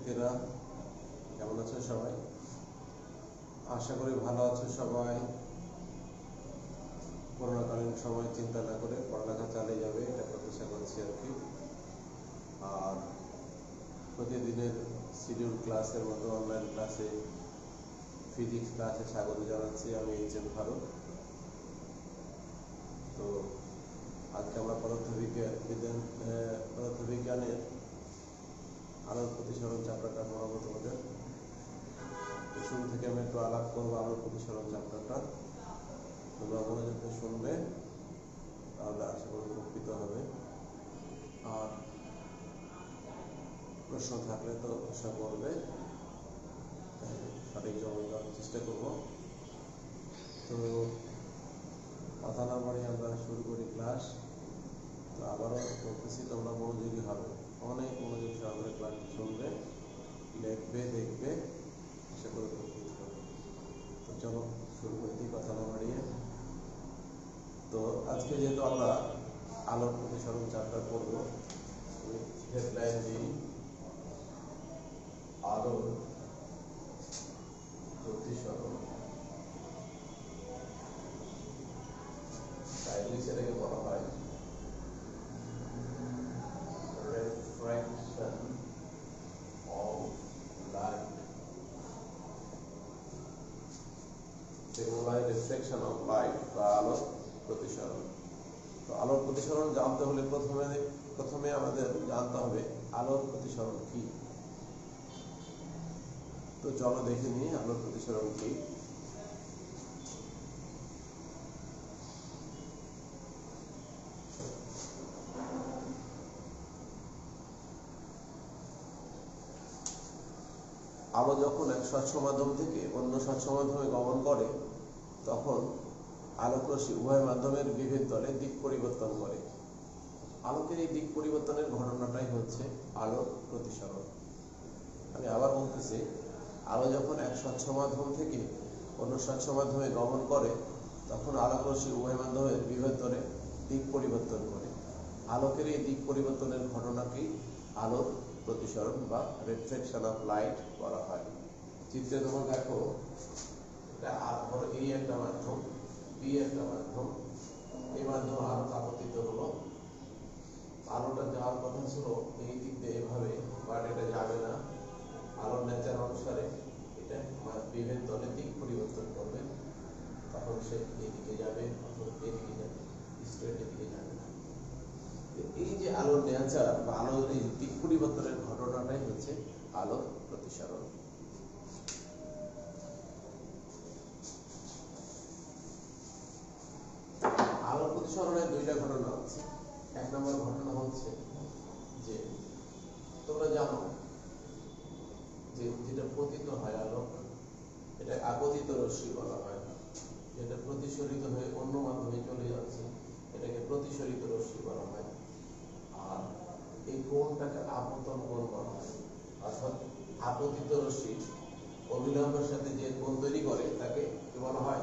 শিক্ষার্থীরা কেমন আছো সবাই? আশা করি ভালো আছো সবাই। করোনাকালীন সময় চিন্তা না করে পড়ালেখা চালিয়ে যাবে, এটা প্রত্যাশা করছি আর কি। আর প্রতিদিনের শিডিউল ক্লাসের মতো অনলাইন ক্লাসে ফিজিক্স ক্লাসে স্বাগত জানাচ্ছি। আমি এইচ.এম. ফারুক। তো আজকে আমরা পদার্থবিজ্ঞানের আলোর প্রতিসরণ চ্যাপ্টারটা পড়াবো তোমাদের। শুরু থেকে আমি একটু আলাপ করবো আলোর প্রতিসরণ চ্যাপ্টারটা। তোমরা মনোযোগ দিয়ে শুনবে, তাহলে আশা করি উপকৃত হবে। আর প্রশ্ন থাকলে তো আশা করবে, সঠিক জবাব দেওয়ার চেষ্টা করবো। তো কথা না বাড়িয়ে আমরা শুরু করি ক্লাস। তো আবারও বলতেছি, তোমরা মনোযোগী হবে, অনেক মনোযোগ সহকারে ক্লাসটি শুনবে, লিখবে, দেখবে, আশা করি উপকৃত হবে। তো চলো শুরু করে দিই কথা না বাড়িয়ে। তো আজকে যেহেতু আমরা আলোর প্রতিসরণ চ্যাপ্টার পড়বো, হেডলাইন দিই আলোর প্রতিসরণ। সেটাকে বলা হয় refraction of light। Reflection of light বা আলোর প্রতিসরণ। তো আলোর প্রতিসরণ জানতে হলে প্রথমে আমাদের জানতে হবে আলোর প্রতিসরণ কি। তো চলো দেখে নিই আলোর প্রতিসরণ কি। আলো যখন এক স্বচ্ছ মাধ্যম থেকে অন্য স্বচ্ছ মাধ্যমে গমন করে, তখন আলোক রশ্মি উভয় মাধ্যমের বিভেদ তলে দিক পরিবর্তন করে। আলোকের এই দিক পরিবর্তনের ঘটনাটাই হচ্ছে আলোর প্রতিসরণ। আমি আবার বলতেছি, আলো যখন এক স্বচ্ছ মাধ্যম থেকে অন্য স্বচ্ছ মাধ্যমে গমন করে, তখন আলোক রশ্মি উভয় মাধ্যমের বিভেদ তলে দিক পরিবর্তন করে। আলোকের এই দিক পরিবর্তনের ঘটনাকেই আলোর প্রতিসরণ বা রিফ্লেকশন অফ লাইট বলা হয়। চিত্রে তোমরা দেখো, এটা এই একটা মাধ্যম, বি একটা মাধ্যম। এই মাধ্যম আলো আপতিত হলো। আলোটা যাওয়ার কথা ছিল এই দিক দিয়ে এভাবে, বাট এটা যাবে না। আলোর নেচার অনুসারে এটা বিভেদ তলে দিক পরিবর্তন করবে, তখন সে এদিকে যাবে, এদিকে যাবে, স্ট্রেট এদিকে যাবে না। এই যে আলোর নেচার বা আলোর এই দিক পরিবর্তনের ঘটনাটাই হচ্ছে আলোর প্রতিসরণ। আলোর প্রতিসরণের দুইটা ঘটনা আছে। এক নম্বর ঘটনা হচ্ছে যে তোমরা জানো যে যেটা পতিত হয় আলো, এটা আপতিত রশ্মি বলা হয়। যেটা প্রতিসরিত হয়ে অন্য মাধ্যমে চলে যাচ্ছে, এটাকে প্রতিসরিত রশ্মি বলা হয়। আর এই কোণটাকে আপতন কোণ বলা হয়। অর্থাৎ আপতিত রশ্মি অবিলম্বের সাথে যে কোণ তৈরি করে তাকে কি বলা হয়?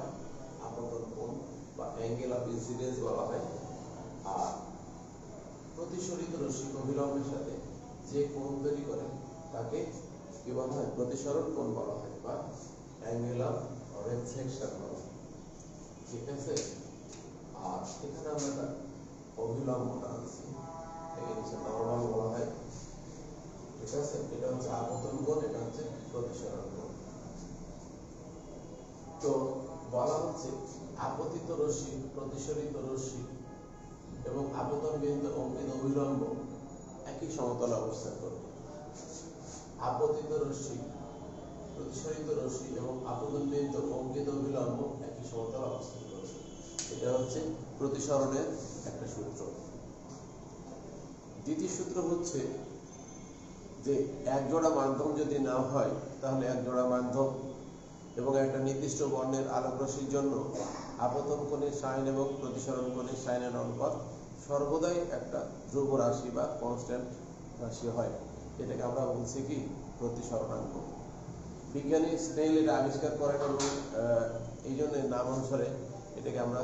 আপতন কোণ বা অ্যাঙ্গেল অফ ইনসিডেন্স বলা হয়। আর প্রতিসরিত রশ্মি অবিলম্বের সাথে যে কোণ তৈরি করে তাকে কি বলা হয়? প্রতিসরণ কোণ বলা হয় বা অ্যাঙ্গেল অফ রিফ্লেকশন বলা হয়। ঠিক আছে? আর এখানে আমরা একটা অবিলম্বটা আনছি, একে নিচে নরমাল বলা হয়। ঠিক আছে? এটা হচ্ছে আপতন কোণ, এটা হচ্ছে প্রতিসরণ কোণ। তো বলা হচ্ছে আপতিত রশ্মি, প্রতিসরিত রশ্মি এবং আপতন বিন্দু অঙ্কিত অবিলম্ব একই সমতলে অবস্থান করবে। আপতিত রশ্মি, প্রতিসরিত রশ্মি এবং আপতন বিন্দু অঙ্কিত অবিলম্ব একই সমতলে অবস্থান করবে। এটা হচ্ছে প্রতিসরণের একটা সূত্র। দ্বিতীয় সূত্র হচ্ছে যে এক জোড়া মাধ্যম যদি না হয়, তাহলে এক জোড়া মাধ্যম এবং একটা নির্দিষ্ট বর্ণের আলোক রশ্মির জন্য আপতন কোণের সাইন এবং প্রতিসরণ কোণের সাইনের অনুপাত সর্বদাই একটা ধ্রুব রাশি বা কনস্ট্যান্ট রাশি হয়। এটাকে আমরা বলছি কি? প্রতিসরণাঙ্ক। বিজ্ঞানী স্নেল এটা আবিষ্কার করেন এবং এই জন্য নাম অনুসারে এটাকে আমরা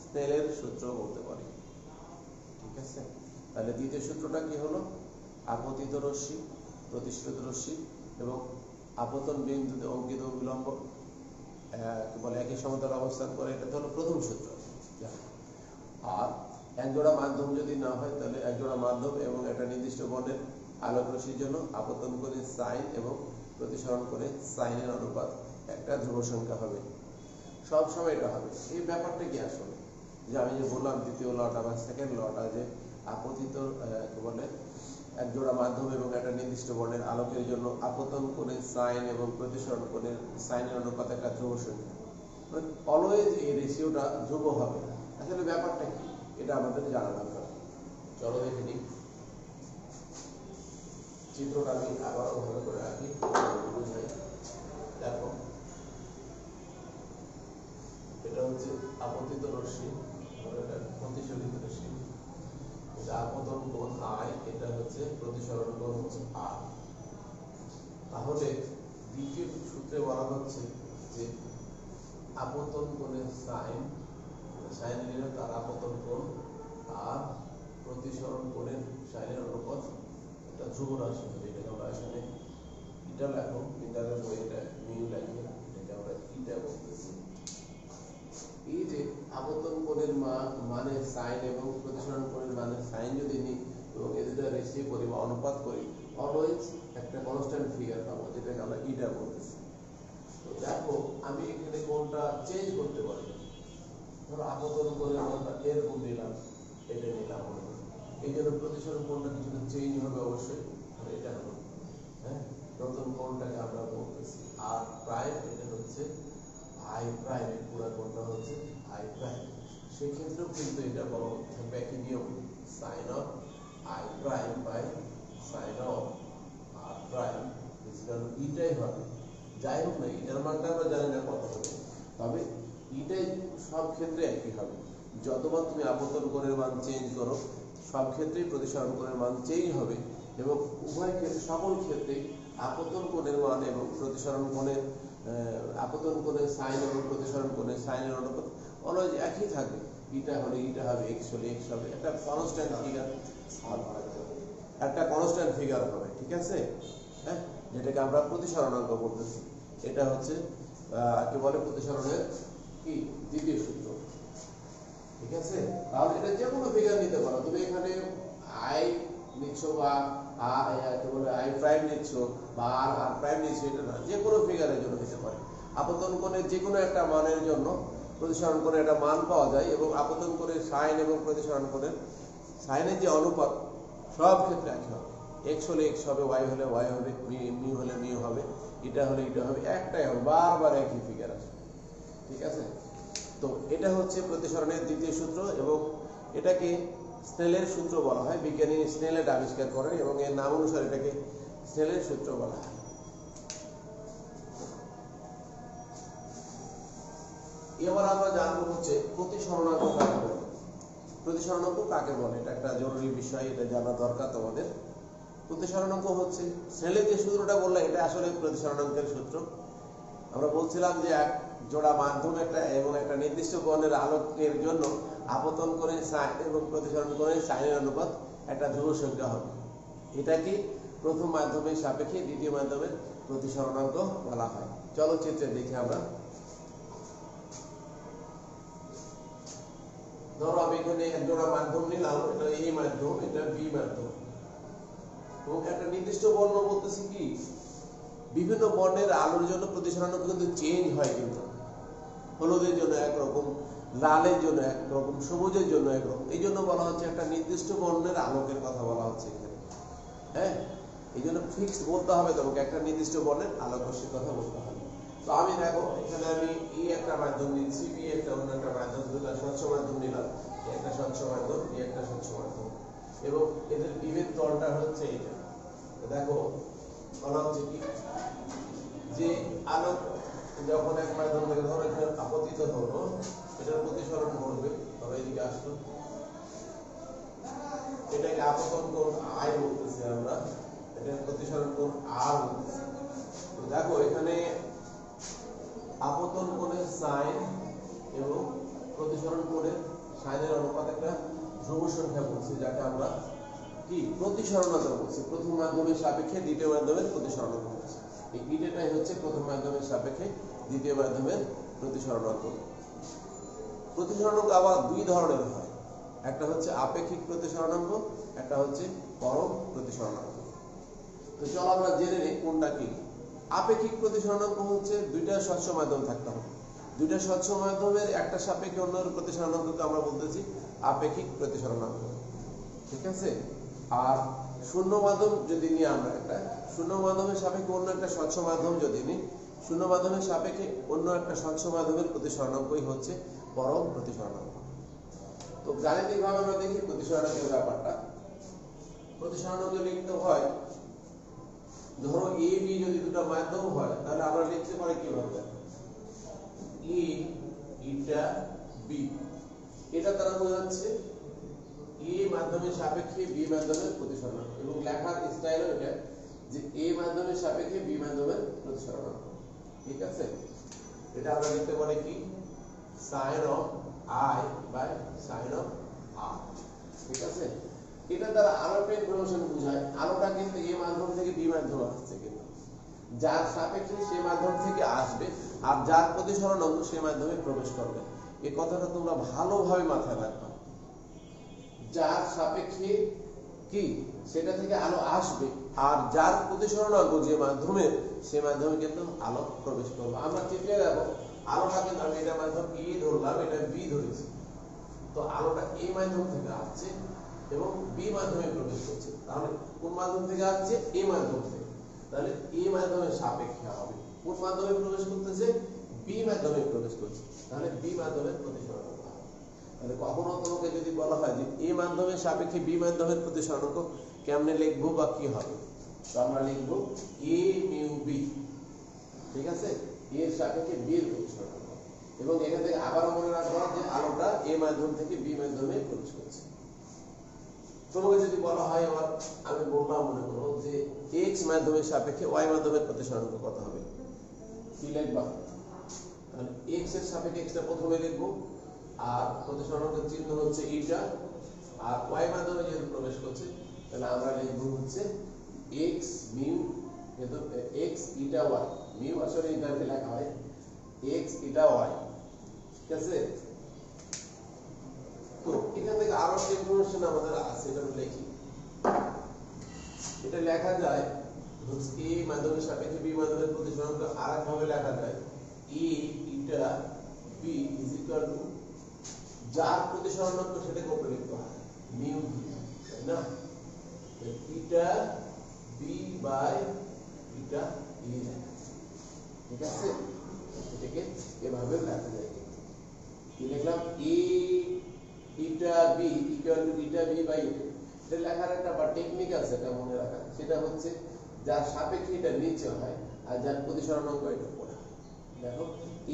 স্নেলের সূত্র বলতে পারি। ঠিক আছে? তাহলে দ্বিতীয় সূত্রটা কি হলো? আপতিত রশ্মি প্রতিশ্রুত রশ্মি এবং আপতন বিন্দুতে অঙ্কিত বিলম্ব বলে একই সমতলে অবস্থান করে, এটা হলো প্রথম সূত্র। আর একজোড়া মাধ্যম যদি না হয় তাহলে একজোড়া মাধ্যম এবং একটা নির্দিষ্ট বর্ণের আলোক রশ্মির জন্য আপতন কোণে সাইন এবং প্রতিসরণ কোণে সাইনের অনুপাত একটা ধ্রুব সংখ্যা হবে, সব সময় এটা হবে। এই ব্যাপারটা কি আসলে যে আমি যে বললাম দ্বিতীয় লটা বা সেকেন্ড লটা, যে আপতিত বলে একজোড়া মাধ্যম এবং একটা নির্দিষ্ট বর্ণের আলোকের জন্য আপতন কোণে সাইন এবং প্রতিসরণ কোণের সাইনের অনুপাত একটা ধ্রুব সংখ্যা, অলওয়েজ এই রেশিওটা ধ্রুব হবে। আসলে ব্যাপারটা কি এটা আমাদের জানা দরকার। চলো দেখে নিই চিত্রটা, আমি আবারও ভালো করে রাখি বুঝাই। দেখো এটা হচ্ছে আপতিত রশ্মি, এটা প্রতিসরিত রশ্মি, এটা আপতন কোণ আই, এটা হচ্ছে প্রতিসরণ কোণ হচ্ছে আর। তাহলে দ্বিতীয় সূত্রে বলা হচ্ছে যে আপতন কোণের সাইন নিলে তার আপতন কোণ আর প্রতিসরণ কোণের সাইনের অনুপাত একটা ধ্রুব রাশি হবে। এটাকে আমরা এখানে ইটা লেখো, ইন্টারের বই এটা মিউ লেখে, এটাকে আমরা ইটা বলতেছি। এই যে আপতন কোণের মানে সাইন এবং প্রতিসরণ কোণের মানে সাইন যদি নিই এবং এই দুটো রেশিও করি বা অনুপাত করি, অলওয়েজ একটা কনস্ট্যান্ট ফিগার পাবো, যেটাকে আমরা ইটা বলতেছি। তো দেখো আমি এখানে কোণটা চেঞ্জ করতে পারি। ধরো আপতন কোণের কোণটা এরকম নিলাম, এটা নিলাম, এই জন্য প্রতিসরণ কোণটা কিছুটা চেঞ্জ হবে অবশ্যই। এটা হলো হ্যাঁ নতুন কোণটাকে আমরা বলতেছি আর প্রাইম, এটা হচ্ছে আই প্রাইম, পুরো কোণটা হচ্ছে আই প্রাইম। সেক্ষেত্রেও কিন্তু এটা বড় থাকবে একই নিয়ম, sine of i prime by sine of r prime equal ইটাই হবে। যাই হোক না, ইটার মানটা আমরা জানি না কত হবে, তবে ইটাই সব ক্ষেত্রে একই হবে। যতবার তুমি আপতন কোণের মান চেঞ্জ করো সব ক্ষেত্রেই প্রতিসরণ কোণের মান চেঞ্জ হবে এবং উভয় ক্ষেত্রে সকল ক্ষেত্রেই আপতন কোণের মান এবং প্রতিসরণ কোণের আপতন কোণের সাইন এবং প্রতিসরণ কোণের সাইনের অনুপাত অলওয়েজ একই থাকবে। ইটা হলে ইটা হবে, এক্স হলে এক্স হবে, একটা কনস্ট্যান্ট ফিগার, একটা কনস্ট্যান্ট ফিগার হবে। ঠিক আছে, হ্যাঁ, যেটাকে আমরা প্রতিসরণাঙ্ক বলতেছি। এটা হচ্ছে কি বলে প্রতিসরণের কি দ্বিতীয় সূত্র। ঠিক আছে, তাহলে এটা যে কোনো ফিগার নিতে পারো তুমি। এখানে আই নিচ্ছ বা কি বলে আই প্রাইম নিচ্ছ বা আর আর প্রাইম নিচ্ছ, এটা না, যে কোনো ফিগারের জন্য নিতে পারে। আপতন কোণের যে কোনো একটা মানের জন্য প্রতিসরণ কোণের একটা মান পাওয়া যায় এবং আপতন কোণের সাইন এবং প্রতিসরণ কোণের সাইনের যে অনুপাত সব ক্ষেত্রে একই হবে। এক্স হলে এক্স হবে, ওয়াই হলে ওয়াই হবে, মিউ হলে মিউ হবে, এটা হলে এটা হবে, একটাই হবে, বারবার একই ফিগার আসবে। ঠিক আছে, তো এটা হচ্ছে প্রতিসরণের দ্বিতীয় সূত্র এবং এটাকে স্নেলের সূত্র বলা হয়। বিজ্ঞানী স্নেল এটা আবিষ্কার করেন এবং এর নাম অনুসারে এটাকে স্নেলের সূত্র বলা হয়। এবার আমরা জানবো হচ্ছে প্রতিসরণাঙ্ক কাকে বলে। প্রতিসরণাঙ্ক কাকে বলে এটা একটা জরুরি বিষয়, এটা জানা দরকার তোমাদের। প্রতিসরণাঙ্ক হচ্ছে স্নেলের যে সূত্রটা বললাম, এটা আসলে প্রতিসরণাঙ্কের সূত্র। আমরা বলছিলাম যে এক জোড়া মাধ্যম একটা এবং একটা নির্দিষ্ট বর্ণের আলোকের জন্য আপতন কোণের সাইন এবং প্রতিসরণ কোণের সাইনের অনুপাত একটা ধ্রুব সংখ্যা হবে। এটাকে প্রথম মাধ্যমের সাপেক্ষে দ্বিতীয় মাধ্যমের প্রতিসরণাঙ্ক বলা হয়। চলচ্চিত্রে দেখি আমরা। ধরো আমি এখানে এক জোড়া মাধ্যম নিলাম, এটা এই মাধ্যম, এটা বি মাধ্যম, এবং একটা নির্দিষ্ট বর্ণ বলতেছি কি বিভিন্ন বর্ণের আলোর জন্য প্রতিসরণাঙ্ক কিন্তু চেঞ্জ হয়। কিন্তু হলুদের জন্য একরকম, লালের জন্য একরকম, সবুজের জন্য একরকম। এই জন্য বলা হচ্ছে একটা নির্দিষ্ট বর্ণের আলোকের কথা বলা হচ্ছে এখানে। হ্যাঁ, এই জন্য ফিক্সড বলতে হবে তোমাকে, একটা নির্দিষ্ট বর্ণের আলোক রশ্মির কথা বলতে হবে। তো আমি দেখো এখানে আমি এই একটা মাধ্যম নিচ্ছি, বি একটা অন্য একটা মাধ্যম, দুটা স্বচ্ছ মাধ্যম নিলাম, একটা স্বচ্ছ মাধ্যম, বি একটা স্বচ্ছ মাধ্যম, এবং এদের বিভেদ তলটা হচ্ছে এটা। দেখো বলা হচ্ছে কি যে আলোক যখন এক মাধ্যম থেকে ধরো এখানে আপতিত হলো, এটার প্রতিসরণ করবে, তবে এদিকে আসলো, এটাকে আপতন কোণ আই বলতেছি আমরা, এটার প্রতিসরণ কোণ আর বলতেছি। তো দেখো এখানে আপতন কোণের সাইন এবং প্রতিসরণ কোণের সাইনের অনুপাত একটা ধ্রুব সংখ্যা বলছি, যাকে আমরা কি প্রতিসরণতা বলছে, প্রথম মাধ্যমের সাপেক্ষে দ্বিতীয় মাধ্যমের প্রতিসরণতা বলছে। এই ইটাটাই হচ্ছে প্রথম মাধ্যমের সাপেক্ষে দ্বিতীয় মাধ্যমের প্রতিসরণাঙ্ক। প্রতিসরণাঙ্ক আবার দুই ধরনের হয়, একটা হচ্ছে আপেক্ষিক প্রতিসরণাঙ্ক, একটা হচ্ছে পরম প্রতিসরণাঙ্ক। তো চলো আমরা জেনে নিই কোনটা কি। আপেক্ষিক প্রতিসরণাঙ্ক হচ্ছে দুইটা স্বচ্ছ মাধ্যম থাকতে হবে, দুইটা স্বচ্ছ মাধ্যমের একটা সাপেক্ষে অন্যের প্রতিসরণাঙ্ককে আমরা বলতেছি আপেক্ষিক প্রতিসরণাঙ্ক, ঠিক আছে। আর শূন্য মাধ্যম যদি নিই আমরা, একটা শূন্য মাধ্যমের সাপেক্ষে অন্য একটা স্বচ্ছ মাধ্যম যদি নিই, শূন্য মাধ্যমের সাপেক্ষে অন্য একটা স্বচ্ছ মাধ্যমের প্রতিসরণাঙ্কই হচ্ছে পরম প্রতিসরণাঙ্ক। তো গাণিতিকভাবে আমরা দেখি প্রতিসরণাঙ্কের ব্যাপারটা। প্রতিসরণাঙ্ক লিখতে হয়, ধরো এ বি যদি দুটো মাধ্যম হয় তাহলে আমরা লিখতে পারি কিভাবে, এ ইটা বি, এটা তারা বোঝাচ্ছে এ মাধ্যমের সাপেক্ষে বি মাধ্যমের প্রতিসরণাঙ্ক, এবং লেখার স্টাইল এটা যে এ মাধ্যমের সাপেক্ষে বি মাধ্যমের প্রতিসরণাঙ্ক, ঠিক আছে। এটা আমরা লিখতে পারি কি sin of i by sin of r, ঠিক আছে। এটা দ্বারা আরো একটা ইনফরমেশন বোঝায়, আলোটা কিন্তু এ মাধ্যম থেকে বি মাধ্যমে আসছে, কিন্তু যার সাপেক্ষে সে মাধ্যম থেকে আসবে আর যার প্রতিসরণাঙ্ক সে মাধ্যমে প্রবেশ করবে। এই কথাটা তোমরা ভালোভাবে মাথায় রাখবা, যার সাপেক্ষে কি সেটা থেকে আলো আসবে আর যার প্রতিসরণাঙ্ক যে মাধ্যমে সে মাধ্যমে কিন্তু আলো প্রবেশ করবে। আমরা চিত্রে দেখো আলোটা কিন্তু আমি এটা মাধ্যম এ ধরলাম, এটা বি ধরেছি, তো আলোটা এ মাধ্যম থেকে আসছে এবং বি মাধ্যমে প্রবেশ করছে, তাহলে কোন মাধ্যম থেকে আসছে, এ মাধ্যম থেকে, তাহলে এ মাধ্যমের সাপেক্ষে হবে, কোন মাধ্যমে প্রবেশ করতেছে, বি মাধ্যমে প্রবেশ করছে, তাহলে বি মাধ্যমের প্রতিসরণাঙ্ক হবে। তাহলে কখনো তোমাকে যদি বলা হয় যে এ মাধ্যমের সাপেক্ষে বি মাধ্যমের প্রতিসরণাঙ্ক কেমনে লিখবো বা কি হবে, তো আমরা লিখবো এ মিউ বি, ঠিক আছে, এর সাপেক্ষে বি এর প্রতিসরণাঙ্ক। এবং এখান থেকে আবারও মনে রাখবো যে আলোটা এ মাধ্যম থেকে বি মাধ্যমে প্রবেশ করছে। তোমাকে যদি বলা হয়, আবার আমি বললাম মনে করো যে এক্স মাধ্যমের সাপেক্ষে ওয়াই মাধ্যমের প্রতিসরণাঙ্ক কত হবে, কি লিখবা, তাহলে এক্স এর সাপেক্ষে এক্সটা প্রথমে লিখবো, আর প্রতিসরণাঙ্কের চিহ্ন হচ্ছে ইটা, আর ওয়াই মাধ্যমে যেহেতু প্রবেশ করছে তাহলে আমরা লিখবো হচ্ছে এক্স মিউ, যেহেতু এক্স ইটা ওয়াই, মিউ আসলে ইটাকে লেখা হয় এক্স ইটা ওয়াই, ঠিক আছে। তো এখান থেকে আরো ইনফরমেশন আমাদের আছে, এটা লিখি, এটা লেখা যায় এ মাধ্যমের সাপেক্ষে বি মাধ্যমের প্রতিসরণাঙ্ক আরেকভাবে লেখা যায় a eta b is equal to যার প্রতিসরণাঙ্ক সেটাকে উপরে লিখতে হয় মিউ বি, তাই না, ইটা বি বাই ইটা এ, ঠিক আছে। এটাকে এভাবে লেখা যায়, কি লিখলাম a eta b equal to eta b by eta. এটা লেখার একটা টেকনিক আছে, এটা মনে রাখা, সেটা হচ্ছে যার সাপেক্ষে এটা নিচে হয় আর যার প্রতিসরণাঙ্ক এটা উপরে হয়। দেখো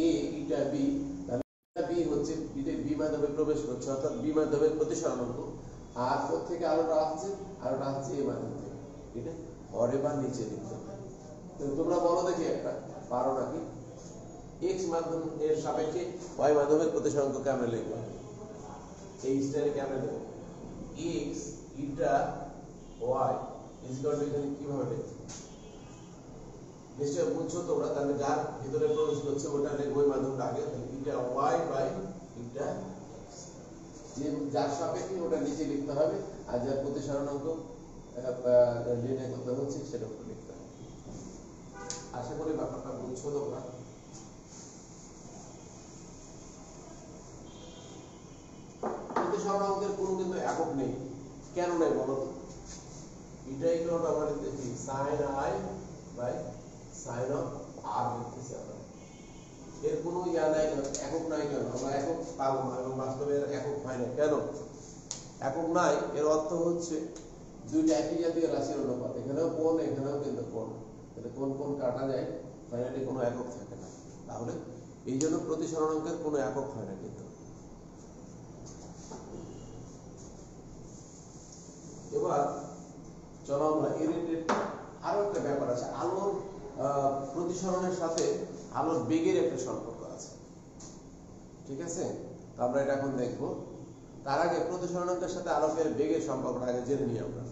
এ ইটা বি, তাহলে ইটা বি হচ্ছে বি মাধ্যমে প্রবেশ করছে অর্থাৎ বি মাধ্যমের প্রতিসরণাঙ্ক, আর ওর থেকে আলোটা আসছে, আলোটা আসছে এ মাধ্যম থেকে, এটা পরে বা নিচে লিখতে হয়। তো তোমরা বলো দেখি একটা, পারো নাকি, এক্স মাধ্যম এর সাপেক্ষে ওয়াই মাধ্যমের প্রতিসরণাঙ্ক কেমন লিখবো, এই স্টাইলে কেমন লিখবো, x eta y is equal to, এখানে কিভাবে লিখবো নিশ্চয় বুঝছো তোমরা, তাহলে যার ভিতরে প্রবেশ করছে ওটা লিখবো ওই মাধ্যমটা আগে, ইটা ওয়াই বাই ইটা, যে যার সাপেক্ষে ওটা নিচে লিখতে হবে আর যার প্রতিসরণাঙ্ক নির্ণয় করতে হচ্ছে সেটা উপরে লিখতে হবে। আশা করি ব্যাপারটা বুঝছো তোমরা। প্রতিসরণাঙ্কের কোনো কিন্তু একক নেই, কেন নেই বলো তো, এটা ইকুয়াল আমরা লিখতেছি sin i by sin of r লিখতেছি আমরা, এর কোনো ইয়া নাই, একক নাই, কেন আমরা একক পাবো না, এবং বাস্তবে একক হয় না, কেন একক নাই, এর অর্থ হচ্ছে দুইটা একই জাতীয় রাশির অনুপাত, এখানেও কোণ এখানেও কিন্তু কোণ, তাহলে কোন কোন কাটা যায়, ফাইনালি কোনো একক থাকে না, তাহলে এই জন্য প্রতিসরণাঙ্কের কোনো একক হয় না। কিন্তু এবার চলো আমরা এর আরো একটা ব্যাপার আছে, আলোর প্রতিসরণের সাথে আলোর বেগের একটা সম্পর্ক আছে, ঠিক আছে। তো আমরা এটা এখন দেখবো, তার আগে প্রতিসরণাঙ্কের সাথে আলোকের বেগের সম্পর্কটা আগে জেনে নিই আমরা।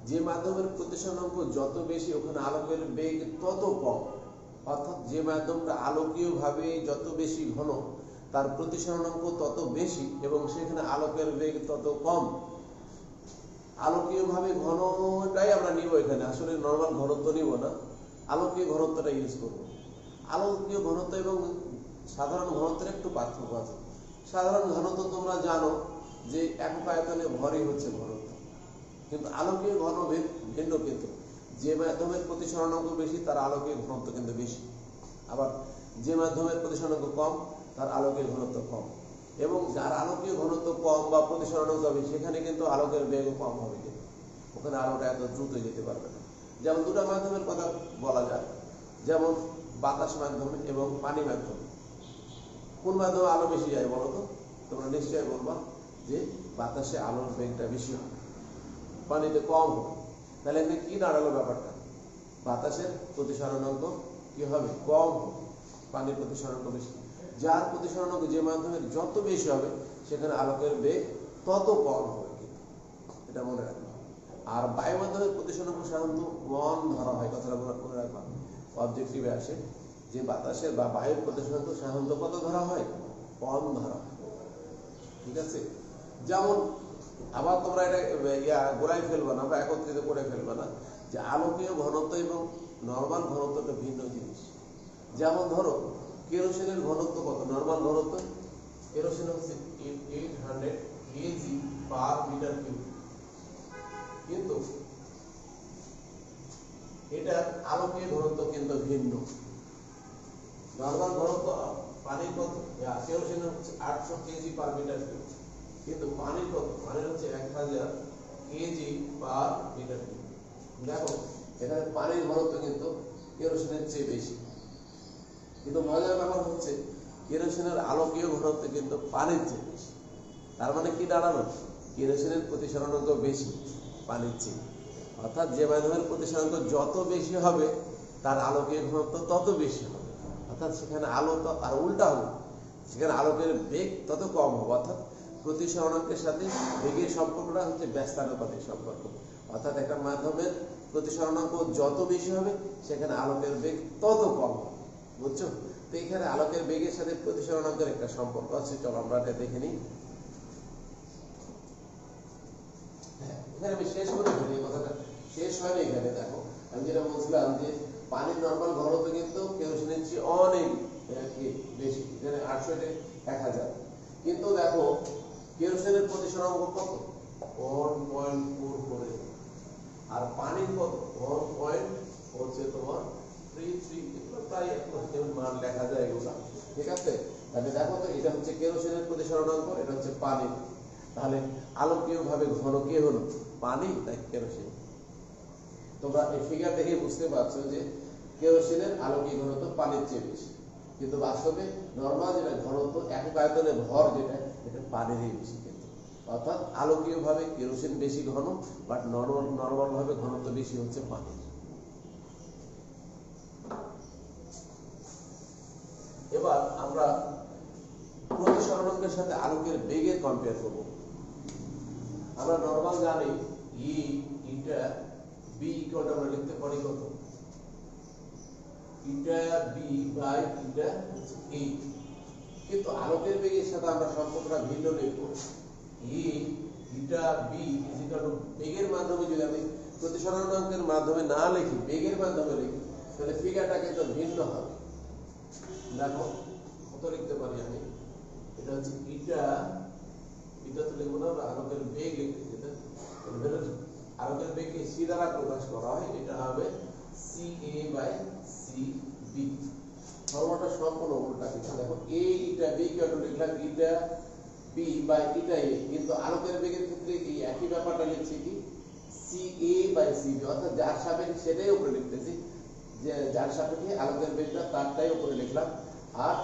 যে মাধ্যমের প্রতিসরণাঙ্ক যত বেশি ওখানে আলোকের বেগ তত কম। অর্থাৎ যে মাধ্যমটা আলোকীয়ভাবে যত বেশি ঘন তার প্রতিসরণাঙ্ক তত বেশি এবং সেখানে আলোকের বেগ তত কম। আলোকীয়ভাবে ঘনটাই আমরা নিব এখানে, আসলে নর্মাল ঘনত্ব নিব না, আলোকীয় ঘনত্বটা ইউজ করব। আলোকীয় ঘনত্ব এবং সাধারণ ঘনত্বের একটু পার্থক্য আছে। সাধারণ ঘনত্ব তোমরা জানো যে একক আয়তনে ভরই হচ্ছে ঘনত্ব, কিন্তু আলোকীয় ঘনভেদ ভিন্ন। কিন্তু যে মাধ্যমের প্রতিসরণাঙ্ক বেশি তার আলোকীয় ঘনত্ব কিন্তু বেশি, আবার যে মাধ্যমের প্রতিসরণাঙ্ক কম তার আলোকীয় ঘনত্ব কম। এবং যার আলোকীয় ঘনত্ব কম বা প্রতিসরণাঙ্ক বেশি সেখানে কিন্তু আলোকের বেগও কম হবে, কিন্তু ওখানে আলোটা এত দ্রুত যেতে পারবে না। যেমন দুটো মাধ্যমের কথা বলা যায়, যেমন বাতাস মাধ্যমে এবং পানি মাধ্যমে। কোন মাধ্যমে আলো বেশি যায় বলো তো? তোমরা নিশ্চয়ই বলবা যে বাতাসে আলোর বেগটা বেশি হবে, পানিতে কম হবে। তাহলে এখানে কি দাঁড়ালো ব্যাপারটা? বাতাসের প্রতিসরণাঙ্ক কি হবে? কম হবে, পানির প্রতিসরণাঙ্ক বেশি। যার প্রতিসরণাঙ্ক যে মাধ্যমের যত বেশি হবে সেখানে আলোকের বেগ তত কম হবে, কিন্তু এটা মনে রাখবা। আর বায়ু মাধ্যমের প্রতিসরণাঙ্ক সাধারণত 1 ধরা হয়, কথাটা মনে রাখবা। অবজেক্টিভে আসে যে বাতাসের বা বায়ুর প্রতিসরণাঙ্ক সাধারণত কত ধরা হয়? 1 ধরা হয়, ঠিক আছে? যেমন আবার তোমরা এটা গোড়ায় ফেলবে না বা একত্রিত করে ফেলবে না যে আলোকীয় ঘনত্ব এবং নর্মাল ঘনত্বটা ভিন্ন জিনিস। যেমন ধরো কেরোসিনের ঘনত্ব কত? নর্মাল ঘনত্ব কেরোসিন হচ্ছে 800 কেজি পার মিটার কিউব, কিন্তু এটার আলোকীয় ঘনত্ব কিন্তু ভিন্ন। নর্মাল ঘনত্ব পানির কত? কেরোসিনের হচ্ছে 800 কেজি পার মিটার কিউব, কিন্তু পানির কত? পানির হচ্ছে 1000 কেজি পার মিটার কিউব। দেখো এখানে পানির ঘনত্ব কিন্তু কেরোসিনের চেয়ে বেশি, কিন্তু মজার ব্যাপার হচ্ছে কেরোসিনের আলোকীয় ঘনত্ব কিন্তু পানির চেয়ে বেশি। তার মানে কি দাঁড়ালো? কেরোসিনের প্রতিসরণাঙ্ক বেশি পানির চেয়ে। অর্থাৎ যে মাধ্যমের প্রতিসরণাঙ্ক যত বেশি হবে তার আলোকীয় ঘনত্ব তত বেশি হবে। অর্থাৎ সেখানে আলো তো আর উল্টা হবে, সেখানে আলোকের বেগ তত কম হবে। অর্থাৎ প্রতিসরণাঙ্কের সাথে বেগের সম্পর্কটা হচ্ছে ব্যস্তানুপাতিক সম্পর্ক। অর্থাৎ একটা মাধ্যমের প্রতিসরণাঙ্ক যত বেশি হবে সেখানে আলোকের বেগ তত কম হবে, বুঝছো? তো এখানে আলোকের বেগের সাথে প্রতিসরণাঙ্কের একটা সম্পর্ক আছে, চলো আমরা এটা দেখে নিই। এখানে আমি শেষ করে ফেলি, কথাটা শেষ হয়নি। এখানে দেখো আমি যেটা বলছিলাম যে পানির নর্মাল ঘনত্ব কিন্তু কেরোসিনের চেয়ে অনেক বেশি, এখানে 800 তে 1000, কিন্তু দেখো কেরোসিনের প্রতিসরণাঙ্ক কত? 1.4 করে, আর পানির কত? 1. হচ্ছে তোমার 33, এগুলো প্রায় মান লেখা যায় এগুলো, ঠিক আছে? তাহলে দেখো তো এটা হচ্ছে কেরোসিনের প্রতিসরণাঙ্ক, এটা হচ্ছে পানি। তাহলে আলোকীয় ভাবে ঘন কে হলো? পানি নাকি কেরোসিন? তোমরা এই ফিগার দেখে বুঝতে পারছো যে কেরোসিনের আলোকীয় ঘনত্ব পানির চেয়ে বেশি, কিন্তু বাস্তবে নর্মাল যেটা ঘনত্ব একক আয়তনে ভর যেটা, এটা পানিরই বেশি। কিন্তু অর্থাৎ আলোকীয় ভাবে কেরোসিন বেশি ঘন, বাট নর্মাল ভাবে ঘনত্ব বেশি হচ্ছে পানির। এবার আমরা প্রতিসরণাঙ্কের সাথে আলোকের বেগের কম্পেয়ার করব। আমরা নর্মাল জানি ই ইটা বি ইকুয়াল আমরা লিখতে পারি কত? Eta b by eta a. কিন্তু আলোকের বেগের সাথে আমরা সম্পর্কটা ভিন্ন লিখব। E eta b is equal to বেগের মাধ্যমে যদি আমি প্রতিসরণাঙ্কের মাধ্যমে না লিখি, বেগের মাধ্যমে লিখি, তাহলে ফিগারটা কিন্তু ভিন্ন হবে। দেখো কত লিখতে পারি আমি? এটা হচ্ছে ইটা, এটা তো লিখবো না, আলোকের বেগ লিখতে, যেটা আলোকের বেগকে সি দ্বারা প্রকাশ করা হয়, এটা হবে C A by C B. ফর্মুলাটা সম্পূর্ণ উল্টা কিছু। দেখো এ ইটা বি কে লিখলাম ইটা বি বাই ইটা এ, কিন্তু আলোকের বেগের ক্ষেত্রে এই একই ব্যাপারটা লিখছি কি C A by C B, অর্থাৎ যার সাপেক্ষে সেটাই উপরে লিখতেছি, যে যার সাপেক্ষে আলোকের বেগটা তারটাই উপরে লিখলাম, আর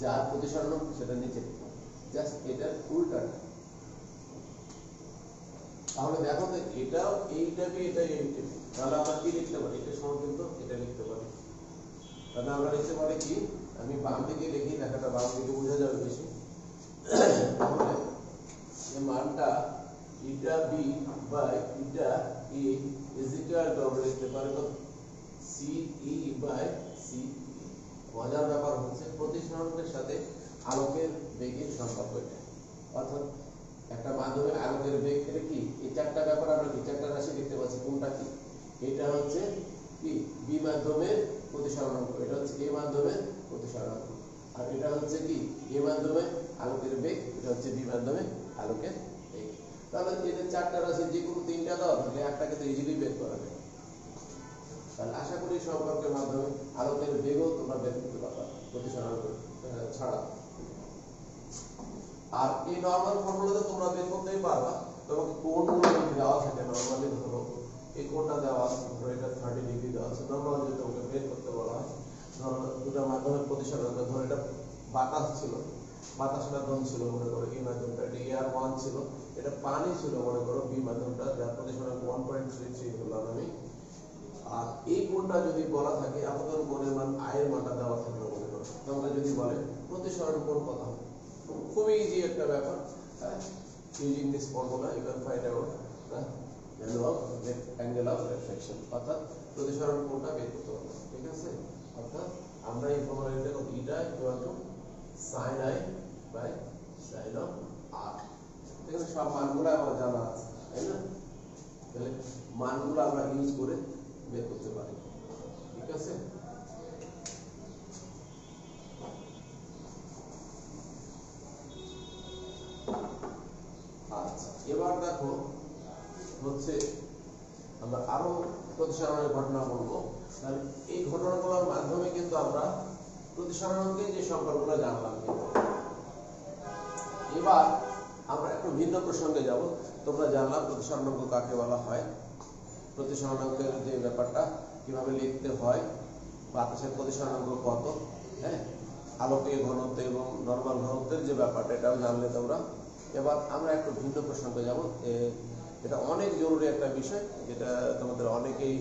যার প্রতিসরণ সেটা নিচে লিখলাম, জাস্ট এটার উল্টাটা। তাহলে দেখো তো এটাও এইটা বি এটা এইটা বি, তাহলে আমরা কি লিখতে পারি? এটা সমান কিন্তু এটা লিখতে পারি। তাহলে আমরা লিখতে পারি কি, আমি বাম দিকে লিখি, লেখাটা বাম দিকে বোঝা যাবে বেশি। তাহলে এই মানটা ইটা বি বাই ইটা এ অর্থাৎ একটা মাধ্যমে আলোকের বেগ থেকে কি এই চারটা ব্যাপার আমরা কি চারটা রাশি দেখতে পাচ্ছি। কোনটা কি? এটা হচ্ছে কি বি মাধ্যমের প্রতিসরণাঙ্ক, এটা হচ্ছে এ মাধ্যমের প্রতিসরণাঙ্ক, আর এটা হচ্ছে কি এ মাধ্যমে আলোকের বেগ, এটা হচ্ছে বি মাধ্যমে আলোকের বেগ। তাহলে এদের চারটা রাশি যে কোনো তিনটা দেওয়া থাকলে একটাকে তো ইজিলি বের করা যায়। তাহলে আশা করি সম্পর্কের মাধ্যমে আলোকের বেগও তোমরা বের করতে পারবা প্রতিসরণাঙ্ক ছাড়া। আর এই নরমাল ফর্মুলাতে তোমরা বের করতেই পারবা। তোমাকে কোণগুলো যদি দেওয়া থাকে নরমালি, ধরো এই কোণটা দেওয়া আছে, ধরো এটা 30 ডিগ্রি দেওয়া আছে, নরমালি যদি তোমাকে বের করতে বলা হয়, ধরো দুটো মাধ্যমের প্রতিসরণাঙ্ক, ধরো এটা বাতাস ছিল, বাতাসের মাধ্যম ছিল মনে করো এই মাধ্যমটা, এটা এয়ার 1 ছিল, এটা পানি ছিল মনে করো বি মাধ্যমটা, যার প্রতিসরণাঙ্ক 1.33 বললাম আমি। আর এই কোণটা যদি বলা থাকে আপতন কোণের মান আয়ের মানটা দেওয়া থাকলো মনে করো, তোমরা যদি বলে প্রতিসরণ কোণ কত হবে, খুবই ইজি একটা ব্যাপার। Using this formula you can find out the value of angle of reflection, অর্থাৎ প্রতিসরণ কোণটা বের করতে হবে। ঠিক আছে, অর্থাৎ আমরা এই ফর্মুলাটা লিখব eta equal to sin i by sin of r। এখানে সব মানগুলো আমার জানা আছে, তাই না? তাহলে মানগুলো আমরা ইউজ করে বের করতে পারি। ঠিক আছে, আচ্ছা এবার দেখো হচ্ছে আমরা আরো প্রতিসরণের ঘটনা বলবো। তাহলে এই ঘটনাগুলোর মাধ্যমে কিন্তু আমরা প্রতিসরণকে যে সম্পর্কগুলো জানলাম। এবার আমরা একটু ভিন্ন প্রসঙ্গে যাব। তোমরা জানলাম প্রতিসরণাঙ্ক কাকে বলা হয়, প্রতিসরণাঙ্কের যে ব্যাপারটা কিভাবে লিখতে হয়, বাতাসের প্রতিসরণাঙ্ক কত, হ্যাঁ, আলোকীয় ঘনত্ব এবং নরমাল ঘনত্বের যে ব্যাপারটা এটাও জানলে তোমরা। এবার আমরা একটু ভিন্ন প্রসঙ্গে যাব। এটা অনেক জরুরি একটা বিষয়, যেটা তোমাদের অনেকেই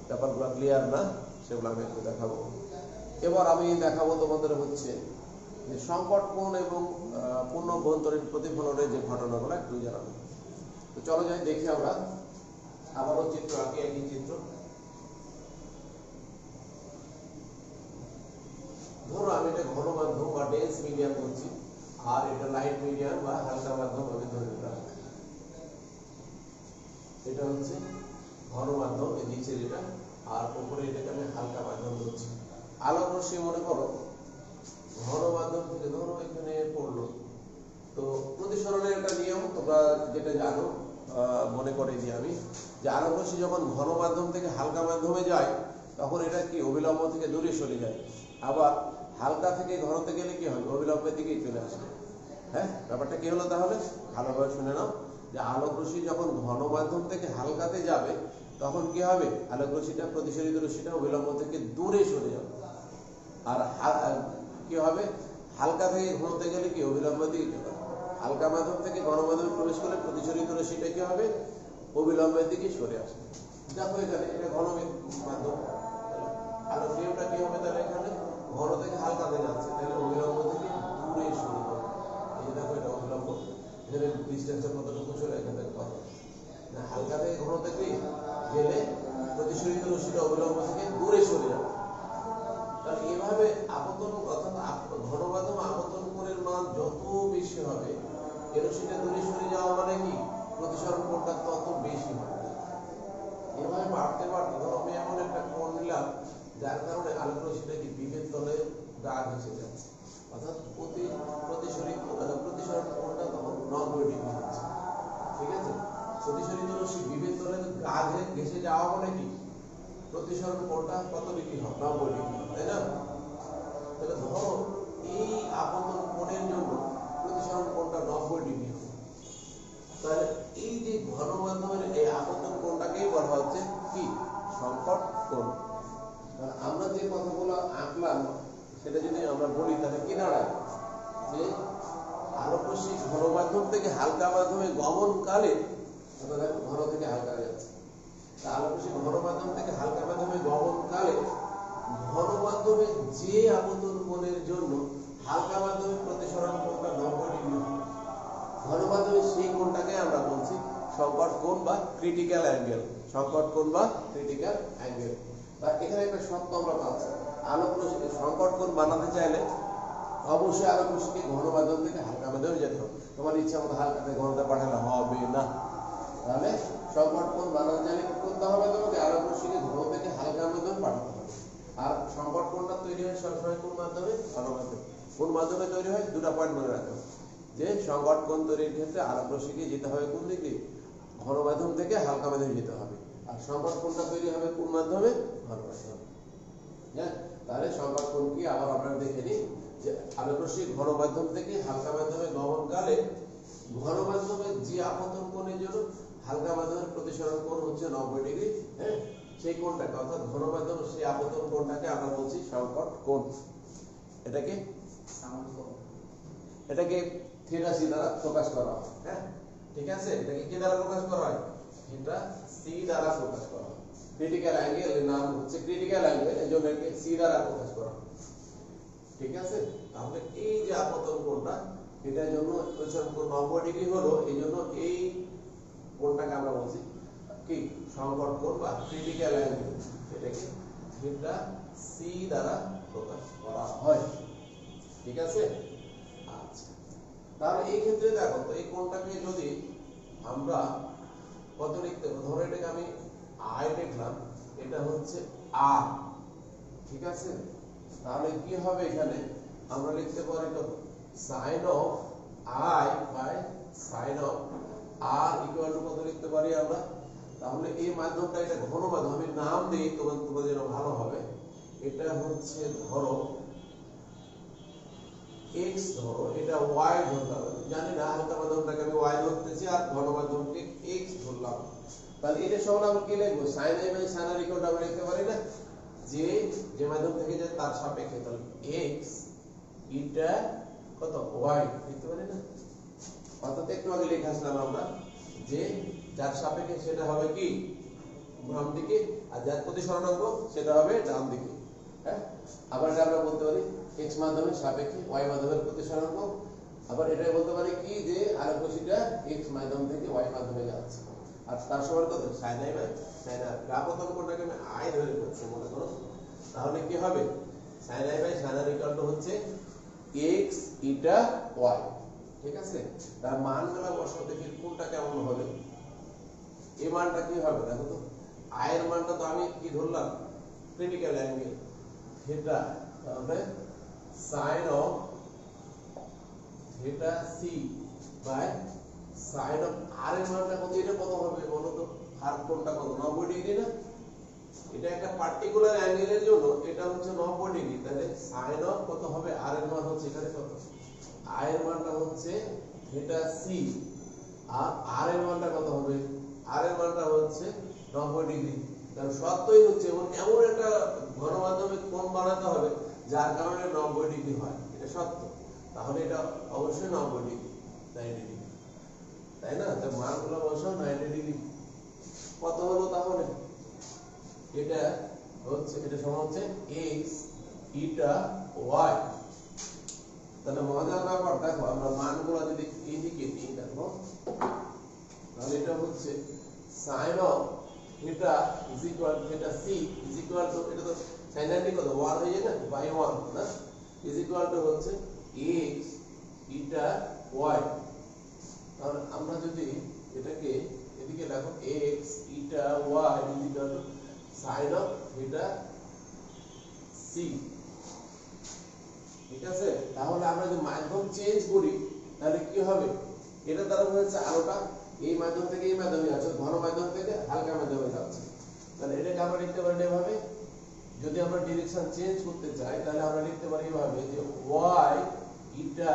ব্যাপারগুলো ক্লিয়ার না, সেগুলো আমি একটু দেখাবো। এবার আমি দেখাবো তোমাদের হচ্ছে যে সংকট কোণ এবং পূর্ণ অভ্যন্তরীণ প্রতিফলনের যে ঘটনাগুলো একটু জানাবো। তো চলো যাই দেখি আমরা। আবারও চিত্র আঁকি, একই চিত্র। ধরো আমি এটা ঘন মাধ্যম বা ডেন্স মিডিয়াম বলছি, আর এটা লাইট মিডিয়াম বা হালকা মাধ্যম আমি ধরে নিলাম। এটা হচ্ছে ঘন মাধ্যম, এই নিচে যেটা, আর উপরে এটাকে আমি হালকা মাধ্যম বলছি। আলোক রশ্মি মনে করো ঘন মাধ্যম থেকে ধরো এখানে পড়লো, তো প্রতিসরণের একটা নিয়ম তোমরা যেটা জানো, মনে করে যে আমি যে আলোক রশ্মি যখন ঘন মাধ্যম থেকে হালকা মাধ্যমে যায় তখন এটা কি অবিলম্ব থেকে দূরে সরে যায়, আবার হালকা থেকে ঘনতে গেলে কি হয় অবিলম্বের দিকেই চলে আসে। হ্যাঁ, ব্যাপারটা কি হলো তাহলে ভালোভাবে শুনে নাও। যে আলোক রশ্মি যখন ঘন মাধ্যম থেকে হালকাতে যাবে তখন কি হবে, আলোক রশ্মিটা প্রতিসরিত রশ্মিটা অবিলম্ব থেকে দূরে সরে যাবে। আর কি হবে, হালকা থেকে ঘনতে গেলে কি অবিলম্বের দিকে চলে যাবে। হালকা মাধ্যম থেকে ঘন মাধ্যমে প্রবেশ করলে প্রতিসরিত রশ্মিটা কি হবে, অবিলম্বের দিকে সরে আসবে। দেখো এখানে এটা ঘন মাধ্যম, আলোক নিয়মটা কি হবে তাহলে এখানে ঘন থেকে হালকাতে যাচ্ছে, তাহলে অবিলম্ব থেকে দূরে সরে যাবে। এই দেখো এটা অবিলম্ব, এখানে ডিসটেন্সের কতটুকু চলে এখান থেকে কত, না হালকা থেকে ঘনতে গেলে প্রতিসরিত রশ্মিটা অবিলম্ব থেকে দূরে সরে যাবে। তাহলে এভাবে আপতন অর্থাৎ ঘন মাধ্যম আপতন কোণের মান যত বেশি হবে, এই রশ্মিটা দূরে সরে যাওয়া মানে কি প্রতিসরণ কোণটা তত বেশি হবে। এভাবে বাড়তে বাড়তে ধরো আমি এমন একটা কোণ নিলাম যার কারণে আলোক রশ্মিটা কি বিমের তলে গা ঘেঁষে যাচ্ছে, অর্থাৎ প্রতিসরণ কোণটা তখন 90 ডিগ্রি হচ্ছে। ঠিক আছে, প্রতিসরিত রশ্মি বিমের তলে গা ঘেঁষে যাওয়া মানে কি প্রতিসরণ কোণটা কত ডিগ্রি হবে, 90 ডিগ্রি, তাই না? তাহলে ধরো এই আপতন কোণের জন্য প্রতিসরণ কোণটা 90 ডিগ্রি হবে। তাহলে এই যে ঘন মাধ্যমের এই আপতন কোণটাকেই বলা হচ্ছে কি সংকট কোণ। আমরা যে কথাগুলো আঁকলাম সেটা যদি আমরা বলি তাহলে কি দাঁড়ায়, যে আলোক রশ্মি ঘন মাধ্যম থেকে হালকা মাধ্যমে গমনকালে ঘন থেকে হালকা যাচ্ছে, আলোক রশ্মি ঘন মাধ্যম থেকে হালকা মাধ্যমে গমনকালে ঘন মাধ্যমে যে আপতন কোণের জন্য হালকা মাধ্যমে প্রতিসরণ কোণটা 90 ডিগ্রি, ঘন মাধ্যমে সেই কোণটাকে আমরা বলছি সংকট কোণ বা ক্রিটিক্যাল অ্যাঙ্গেল। সংকট কোণ বা ক্রিটিক্যাল অ্যাঙ্গেল। বা এখানে একটা শর্ত আমরা পাচ্ছি, আলোক রশ্মি সংকট কোণ বানাতে চাইলে অবশ্যই আলোক রশ্মিকে ঘন মাধ্যম থেকে হালকা মাধ্যমে যেতে হবে। তোমার ইচ্ছা মতো হালকাতে ঘনতা পাঠালে হবে না। তাহলে সংকট কোণ বানানো জানি করতে হবে, তোমাকে আলোক রশ্মিকে ঘন থেকে হালকার মাধ্যমে পাঠাতে হবে। আর সংকট কোণটা তৈরি হয় সবসময় কোন মাধ্যমে? ঘন মাধ্যমে। কোন মাধ্যমে তৈরি হয়? দুটা পয়েন্ট মনে রাখো, যে সংকট কোণ তৈরির ক্ষেত্রে আলোক রশ্মিকে যেতে হবে কোন দিকে? ঘন মাধ্যম থেকে হালকা মাধ্যমে যেতে হবে। আর সংকট কোণটা তৈরি হবে কোন মাধ্যমে? ঘন মাধ্যমে। হ্যাঁ, তাহলে সংকট কোণ কি আবার আমরা দেখে নিই, যে আলোক রশ্মি ঘন মাধ্যম থেকে হালকা মাধ্যমে গমনকালে ঘন মাধ্যমের যে আপতন কোণের জন্য হালকা মাধ্যমের প্রতিসরণ কোণ হচ্ছে 90 ডিগ্রি। হ্যাঁ, সেই কোণটাকে অর্থাৎ ঘন মাধ্যমের সেই আপতন কোণটাকে আমরা বলছি সংকট কোণ। এটাকে থিটা সি দ্বারা প্রকাশ করা হয়। হ্যাঁ, ঠিক আছে, এটাকে কি দ্বারা প্রকাশ করা হয়? থিটা সি দ্বারা প্রকাশ করা হয়। ক্রিটিক্যাল অ্যাঙ্গেল এর নাম হচ্ছে ক্রিটিক্যাল অ্যাঙ্গেল, এজন্য একে সি দ্বারা প্রকাশ করা হয়। ঠিক আছে, তাহলে এই যে আপতন কোণটা, এটার জন্য প্রতিসরণ কোণ 90 ডিগ্রি হলো, এইজন্য এই কোণটাকে আমরা বলছি কি? সংকট কোণ বা ক্রিটিক্যাল অ্যাঙ্গেল। এটাকে থিটা সি দ্বারা প্রকাশ করা হয়। ঠিক আছে, আচ্ছা, তাহলে এই ক্ষেত্রে দেখো তো এই কোণটাকে যদি আমরা কত লিখতে পারি? ধরো এটাকে আমি আই লিখলাম, এটা হচ্ছে আর। ঠিক আছে, তাহলে কি হবে? এখানে আমরা লিখতে পারি কত? sin of i by sin of r equal to কত লিখতে পারি আমরা? তাহলে এই মাধ্যমটা, এটা ঘন মাধ্যম, আমি নাম দিই তোমাদের যেন ভালো হবে। এটা হচ্ছে ধরো x, ধরো এটা y ধরলাম, জানি না হালকা মাধ্যমটাকে আমি y ধরতেছি আর ঘন মাধ্যমকে x ধরলাম। তাহলে এটা সমান আমরা কি লিখবো? sin i by sin r equal to আমরা লিখতে পারি না, যে মাধ্যম থেকে যায় তার সাপেক্ষে, তাহলে x এটা কত? y লিখতে পারি না? অর্থাৎ একটু আগে লিখে আসলাম আমরা যে যার সাপেক্ষে সেটা হবে কি? বাম দিকে, আর যার প্রতিসরণাঙ্ক সেটা হবে ডান দিকে। হ্যাঁ, আবার এটা আমরা বলতে পারি x মাধ্যমের সাপেক্ষে y মাধ্যমের প্রতিসরণাঙ্ক। আবার এটাই বলতে পারি কি, যে আলোক রশ্মিটা x মাধ্যম থেকে y মাধ্যমে যাচ্ছে, আর তার সমান কত? sin i by sin r। আপতন কোণটাকে আমি i ধরে করছি মনে করো, তাহলে কি হবে? sin i by sin r equal to হচ্ছে x ইটা y। ঠিক আছে, তার মানগুলো বসাও, দেখি কোনটা কেমন হবে। এই মানটা কি হবে দেখো তো। i এর মানটা তো আমি কি ধরলাম? ক্রিটিক্যাল অ্যাঙ্গেল থিটা, তাহলে sin of theta C by sin of r এর মানটা কত? এটা কত হবে বলো তো? আর কোনটা কত? 90 ডিগ্রি না? এটা একটা পার্টিকুলার অ্যাঙ্গেলের জন্য এটা হচ্ছে 90 ডিগ্রি। তাহলে sin of কত হবে? r এর মান হচ্ছে এখানে কত? i এর মানটা হচ্ছে থিটা সি, আর r এর মানটা কত হবে? r এর মানটা হচ্ছে 90 ডিগ্রি। কারণ সত্যই হচ্ছে এমন একটা ঘন মাধ্যমে কোণ বানাতে হবে যার কারণে 90 ডিগ্রি হয়, এটা সত্য। তাহলে এটা অবশ্যই 90 ডিগ্রি, 90 ডিগ্রি, তাই না? তো মানগুলো বসাও, 90 ডিগ্রি কত হলো তাহলে? এটা হচ্ছে, এটা সমান হচ্ছে x ইটা y। তাহলে মজার ব্যাপার দেখো, আমরা মানগুলো যদি এইদিকে নিই দেখো, তাহলে এটা হচ্ছে sin of theta is equal theta c is equal to, এটা তো sin এর কত 1 হয়ে যায় না, বাই 1 না, is equal to হচ্ছে x ইটা y। তাহলে আমরা যদি এটাকে এদিকে দেখো, x eta y is equal to sin of theta c। ঠিক আছে, তাহলে আমরা যদি মাধ্যম চেঞ্জ করি তাহলে কি হবে? এটা দ্বারা হচ্ছে আলোটা এই মাধ্যম থেকে এই মাধ্যমে যাচ্ছে, ঘন মাধ্যম থেকে হালকা মাধ্যমে যাচ্ছে। তাহলে এটাকে আমরা লিখতে পারি এভাবে। যদি আমরা ডিরেকশন চেঞ্জ করতে চাই তাহলে আমরা লিখতে পারি এভাবে, যে y eta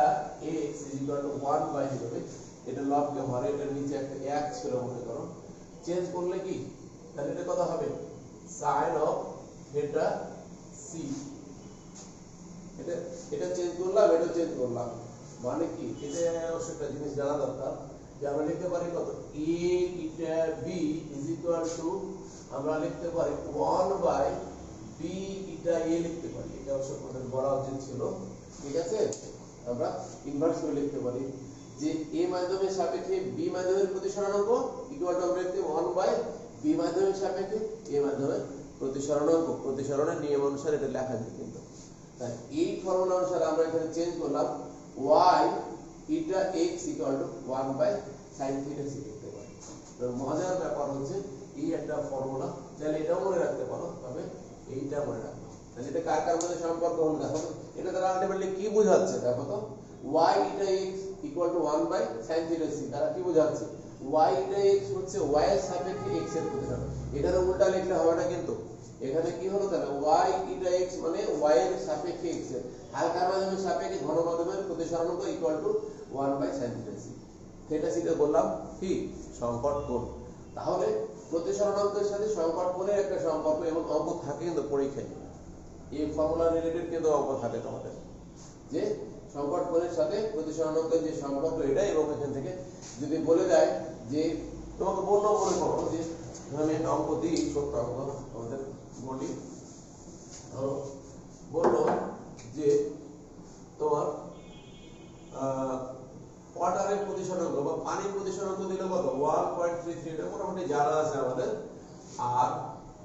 x is equal to 1 by হবে, এটা লবকে হরে, এটার নিচে একটা 1 ছিল মনে করো, চেঞ্জ করলে কি? তাহলে এটা কত হবে? sin of theta c। এটা চেঞ্জ করলাম, এটা চেঞ্জ করলাম, মানে কি? এটা অবশ্যই একটা জিনিস জানা দরকার, যে আমরা লিখতে পারি কত? a eta b is equal to, আমরা লিখতে পারি 1 বাই b ইটা a লিখতে পারি। এটা অবশ্যই আমাদের বলা উচিত ছিল। ঠিক আছে, আমরা ইনভার্স করে লিখতে পারি, যে a মাধ্যমের সাপেক্ষে b মাধ্যমের প্রতিসরণাঙ্ক ইকুয়াল টু আমরা লিখতে 1 বাই b মাধ্যমের সাপেক্ষে a মাধ্যমের প্রতিসরণাঙ্ক। প্রতিসরণের নিয়ম অনুসারে এটা লেখা যায়। কিন্তু তাই এই ফর্মুলা অনুসারে আমরা এখানে চেঞ্জ করলাম y eta x equal to 1 by sin theta c লিখতে পারি। তো মজার ব্যাপার হচ্ছে এই একটা ফর্মুলা, তাহলে এটাও মনে রাখতে পারো, তবে এইটা মনে রাখো। তাহলে এটা কার কার মধ্যে সম্পর্ক হলো দেখো তো, এটা দ্বারা আলটিমেটলি কি বোঝাচ্ছে দেখো তো, y eta x equal to 1 by sin theta c দ্বারা কি বোঝাচ্ছে, y ইটা x হচ্ছে y এর সাপেক্ষে x এর প্রতিসরণ। এটার উল্টা লিখলে হবে না কিন্তু, এখানে কি হলো তাহলে y ইটা x মানে y এর সাপেক্ষে x এর হালকা মাধ্যমের সাপেক্ষে ঘন মাধ্যমের প্রতিসরণাঙ্ক equal to 1 by sin theta c। Theta c কে বললাম কি সংকট কোণ। তাহলে প্রতিসরণাঙ্কের সাথে সংকট কোণের একটা সম্পর্ক এবং অঙ্ক থাকে কিন্তু পরীক্ষায়, এই ফর্মুলা রিলেটেড কিন্তু অঙ্ক থাকে তোমাদের, যে সংকট কোণের সাথে প্রতিসরণাঙ্কের যে সম্পর্ক এটা, এবং এখান থেকে যদি বলে দেয় যে তোমাকে বললো মনে করো যে আমি একটা অঙ্ক দিই, ছোট্ট অঙ্ক আমাদের বলি, ধরো বললো যে তোমার ওয়াটারের প্রতিসরণাঙ্ক বা পানির প্রতিসরণাঙ্ক দিল কত 1.33, এটা মোটামুটি জানা আছে আমাদের। আর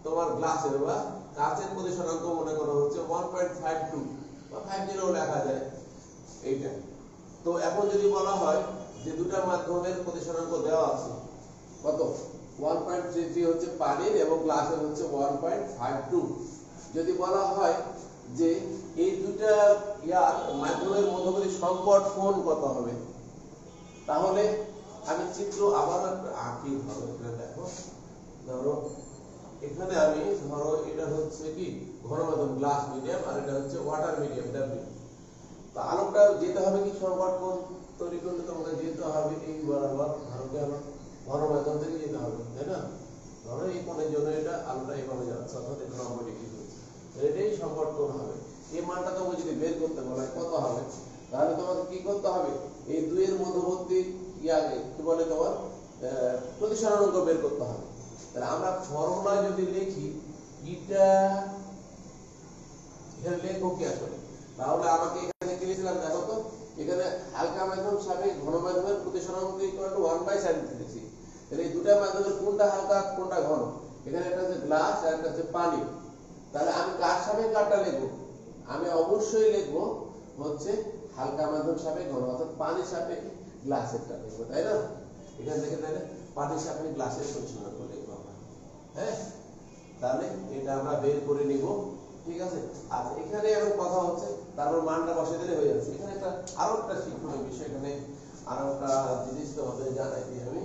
তোমার গ্লাসের বা কাচের প্রতিসরণাঙ্ক মনে করো হচ্ছে 1.52 বা 50 লেখা যায় এইটা। তো এখন যদি বলা হয় যে দুটো মাধ্যমের প্রতিসরণাঙ্ক দেওয়া আছে কত 1.33 হচ্ছে পানির এবং গ্লাসের হচ্ছে 1.52, যদি বলা হয় যে এই দুইটা ইয়ার মাধ্যমের মধ্যবর্তী সংকট কোণ কত হবে, তাহলে আমি চিত্র আবার আঁকি। ধরো এখানে দেখো, ধরো এখানে আমি ধরো এটা হচ্ছে কি ঘন মাধ্যম গ্লাস মিডিয়াম, আর এটা হচ্ছে ওয়াটার মিডিয়াম ডাব্লিউ। তো আলোকটা যেতে হবে কি সংকট কোণ তৈরি করলে তোমাকে যেতে হবে এই বরাবর, ধরো কেন ঘন মাধ্যম থেকে যেতে হবে, তাই না? ধরো এই কোণের জন্য এটা আলোটা এইভাবে যাচ্ছে, অর্থাৎ এটা 90 ডিগ্রি হচ্ছে, এটাই সংকট কোণ হবে। এই মানটা তোমাকে যদি বের করতে বলা হয় কত হবে, তাহলে তোমাকে কি করতে হবে, এই দুইয়ের মধ্যবর্তী ইয়াকে কি বলে তোমার প্রতিসরণাঙ্ক বের করতে হবে। তাহলে আমরা ফর্মুলা যদি লিখি এটা এখানে লিখবো কি আসলে, তাহলে আমাকে এখানে কি লিখলাম দেখো তো, এখানে হালকা মাধ্যম সাপেক্ষে ঘন মাধ্যমের প্রতিসরণাঙ্ক equal to 1 by sin theta c। তাহলে এই দুটো মাধ্যমের কোনটা হালকা কোনটা ঘন, এখানে একটা হচ্ছে গ্লাস আর একটা হচ্ছে পানি। তাহলে আমি কার সাপেক্ষে কারটা লিখবো, আমি অবশ্যই লিখবো হচ্ছে হালকা মাধ্যম সাপেক্ষে ঘন, অর্থাৎ পানির সাপেক্ষে গ্লাসেরটা লিখবো, তাই না? এখান থেকে তাহলে পানির সাপেক্ষে গ্লাসের প্রতিসরণাঙ্ক লিখবো আমরা, হ্যাঁ? তাহলে এটা আমরা বের করে নিব, ঠিক আছে? আর এখানে এখন কথা হচ্ছে তারপর মানটা বসিয়ে দিলে হয়ে যাচ্ছে। এখানে একটা আরো একটা শিক্ষণীয় বিষয়, এখানে আরো একটা জিনিস তোমাদের জানাই দিই আমি,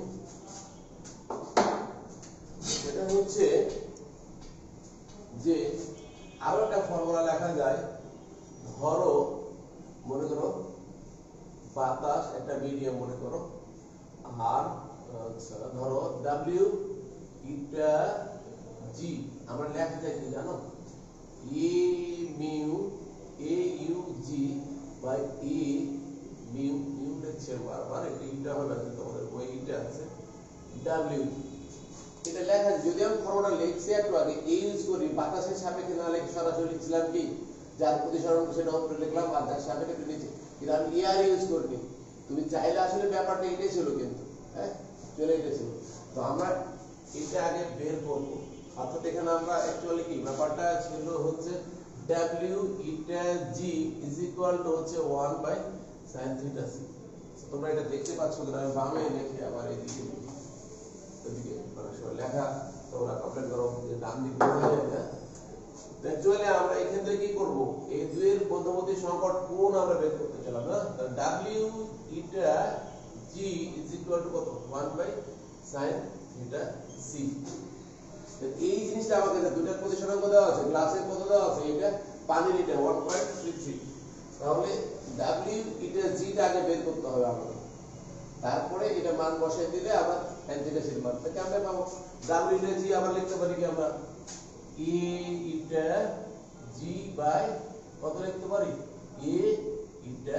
সেটা হচ্ছে যে আরো একটা ফর্মুলা লেখা যায়। ধরো মনে করো বাতাস একটা মিডিয়াম মনে করো, আর আচ্ছা ধরো ডাব্লিউ ইটা জি, আমরা লেখা যায় কি জানো, A mu A U G by A mu, mu লিখছে বারবার, এটা হবে না তোমাদের বই, এটা আছে ডাব্লিউ, এটা লেখা যদি আমি ফর্মুলা লিখছি একটু আগে এ ইউজ করি, বাতাসের সাপেক্ষে না লিখে সরাসরি লিখছিলাম কি যার প্রতিসরণ সেটা উপরে লিখলাম, আর যার সাপেক্ষে নিচে, কিন্তু আমি এআর ইউজ করিনি। তুমি চাইলে আসলে ব্যাপারটা এটাই ছিল কিন্তু, হ্যাঁ চলে এটা ছিল। তো আমরা এটা আগে বের করব, অর্থাৎ এখানে আমরা অ্যাকচুয়ালি কি ব্যাপারটা ছিল হচ্ছে W eta G is equal to হচ্ছে 1 বাই sin থিটা c। তোমরা এটা দেখতে পাচ্ছ কিনা, আমি বামে লিখে আবার এদিকে লিখি, এদিকে মানে সব লেখা তোমরা কমপ্লিট করো, যে ডান দিকে হয়ে যায় না। অ্যাকচুয়ালি আমরা এখান থেকে কি করব, এই দুইয়ের মধ্যবর্তী সংকট কোণ আমরা বের করতে চাইলাম না, W eta G is equal to কত 1 বাই sin থিটা c। এই জিনিসটা আমাদের দুইটার প্রতিসরণাঙ্ক দেওয়া আছে, গ্লাসের কত দেওয়া আছে, এটা পানির এটা 1.33। তাহলে ডাব্লিউ ইটা জি টা আগে বের করতে হবে আমাদের, তারপরে এটা মান বসাই দিলে আবার tan থিটা c এর মান থেকে আমরা পাবো। ডাব্লিউ ইটা জি আবার লিখতে পারি কি আমরা এ ইটা জি বাই কত লিখতে পারি, এ ইটা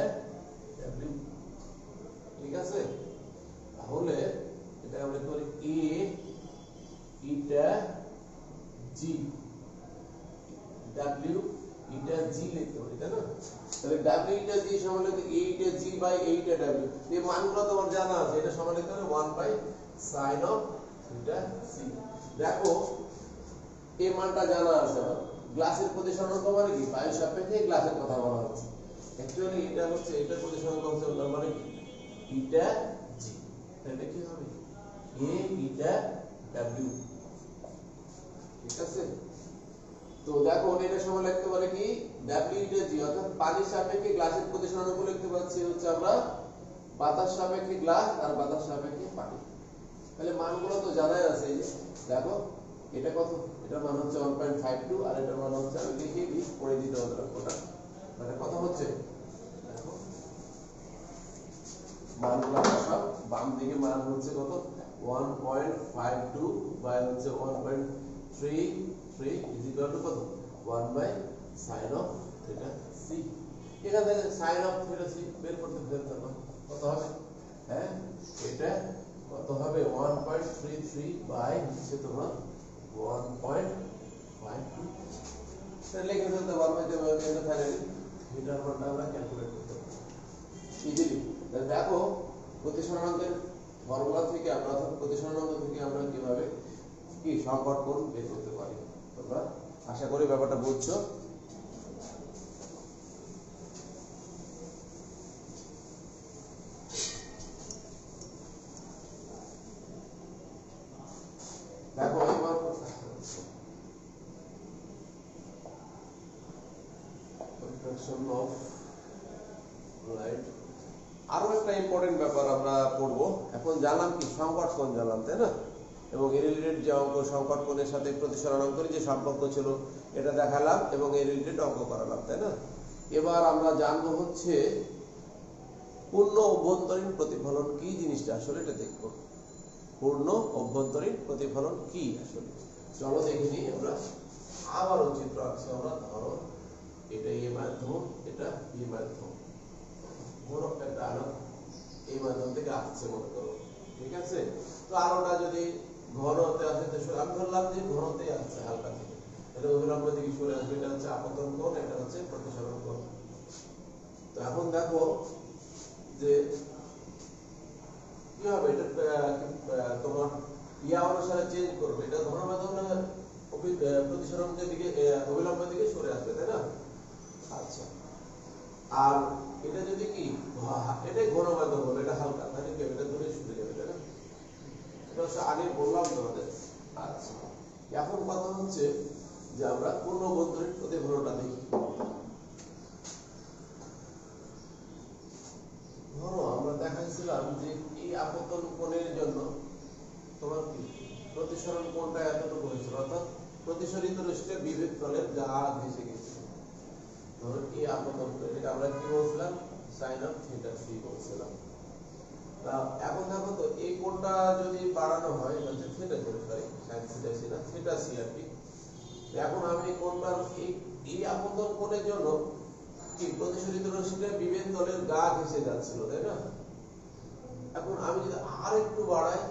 ডাব্লিউ, ঠিক আছে? তাহলে এটা আমরা লিখতে পারি এ ইটা জি ডাব্লিউ ইটা জি লিখতে পারি, তাই না? তাহলে ডাব্লিউ ইটা জি সমান লিখতে এ ইটা জি বাই এ ইটা ডাব্লিউ, এই মানগুলো তোমার জানা আছে, এটা সমান লিখতে হবে 1 by sin of theta c। দেখো এই মানটা জানা আছে, গ্লাসের প্রতিসরণাঙ্ক মানে কি বায়ু সাপেক্ষে গ্লাসের কথা বলা হচ্ছে, অ্যাকচুয়ালি এটা হচ্ছে এটার প্রতিসরণাঙ্ক হচ্ছে মানে কি ইটা জি, তাহলে কি হবে এ ইটা ডাব্লিউ। ঠিক আছে, তো দেখো এটা সময় লিখতে পারে কি ডাব্লিউ ইটা জি, অর্থাৎ পানির সাপেক্ষে গ্লাসের প্রতিসরণ লিখতে পাচ্ছি হচ্ছে আমরা বাতাস সাপেক্ষে গ্লাস আর বাতাস সাপেক্ষে পানি। তাহলে মানগুলো তো জানাই আছে, এই যে দেখো এটা কত, এটার মান হচ্ছে 1.52 আর এটার মান হচ্ছে, আমি লিখে দিই পড়ে দিতে হবে ওটা, মানে কত হচ্ছে দেখো মানগুলো সব বাম দিকে মান হচ্ছে কত 1.52 বাই হচ্ছে 1.33 ইজ ইকুয়াল টু কত 1 by sin of theta C. এখান থেকে sin অফ থিটা সি বের করতে ফেলতে হবে কত হবে, হ্যাঁ এটা কত হবে 1.33 বাই হচ্ছে তোমার 1.52, তাহলে লিখে ফেলতে পারবে যে এটা ফাইনালি থিটার মানটা আমরা ক্যালকুলেট করতে পারবো ইজিলি। তাহলে দেখো প্রতিসরণাঙ্কের ফর্মুলা থেকে আমরা, অর্থাৎ প্রতিসরণাঙ্ক থেকে আমরা কিভাবে কি সংকট কোণ বের করতে পারি। তোমরা আশা করি ব্যাপারটা বুঝছো। দেখো এবার refraction of light, আরো একটা ইম্পর্টেন্ট ব্যাপার আমরা পড়বো। এখন জানলাম কি সংকট কোণ জানলাম, তাই না, এবং এর রিলেটেড যে অঙ্ক সংকট কোণের সাথে প্রতিসরণাঙ্কের যে সম্পর্ক ছিল এটা দেখালাম এবং এর রিলেটেড অঙ্ক করালাম, তাই না। এবার আমরা জানবো হচ্ছে পূর্ণ অভ্যন্তরীণ প্রতিফলন কি জিনিসটা, আসলে এটা দেখবো পূর্ণ অভ্যন্তরীণ প্রতিফলন কি আসলে। চলো দেখে নিই আমরা, আবারও চিত্র আঁকছি আমরা। ধরো এটা এ মাধ্যম, এটা বি মাধ্যম, ধরো একটা আলো এই মাধ্যম থেকে আসছে মনে করো, ঠিক আছে। তো আলোটা যদি ঘনতে আসে, তো আমি ধরলাম যে ঘনতে আসছে হালকা থেকে, এটা অভিলম্ব দিকে সরে আসবে, এটা হচ্ছে আপতন কোণ, এটা হচ্ছে প্রতিসরণ কোণ। তো এখন দেখো যে কি হবে, এটা তোমার ইয়া অনুসারে চেঞ্জ করবে, এটা ঘন মাধ্যম প্রতিসরণের দিকে অভিলম্বের দিকে সরে আসবে, তাই না। আচ্ছা, আর এটা যদি কি এটাই ঘন মাধ্যম হলো, এটা হালকা, তাহলে কি এটা দূরে সরে যাবে, তাই না। এটা হচ্ছে আগে বললাম তোমাদের। আচ্ছা, এখন কথা হচ্ছে যে আমরা পূর্ণ অভ্যন্তরীণ প্রতিফলনটা দেখি। ধরো আমরা দেখাইছিলাম যে এই আপতন কোণের জন্য তোমার কি প্রতিসরণ কোণটা এতটুকু হয়েছিল, অর্থাৎ প্রতিসরিত রশ্মির বিভেদ তলের যা ভেসে গেছিল। ধরো এই আপতন কোণ, এটা আমরা কি বলছিলাম sin অফ থিটা সি বলছিলাম। তা এখন দেখো তো এই কোণটা যদি বাড়ানো হয়, এটা হচ্ছে থিটা ধরে, সরি sin থিটা সি না, থিটা সি আর কি। এখন আমি কোণটার এই আপতন কোণের জন্য কি প্রতিসরিত রশ্মির বিভেদ তলের গা ঘেঁষে যাচ্ছিল, তাই না। এখন আমি যদি আরেকটু বাড়াই